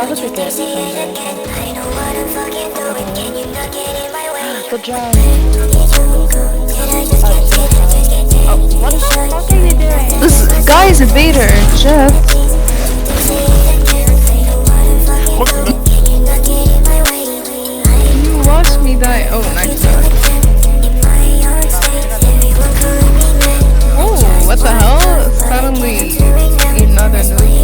just forget. Good job. What the fuck are you doing? This guy is a baiter, Jeff. You watched me die. Oh, nice shot. Oh, what the hell? Suddenly, another noob.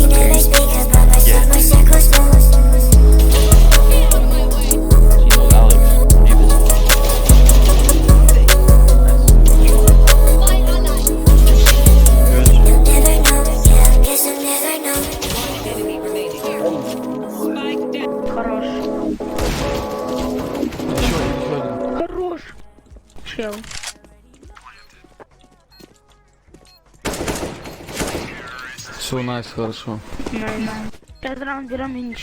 Хорош. Хорош. Чел. Все, найс, хорошо. Этот раунд берем и ничего.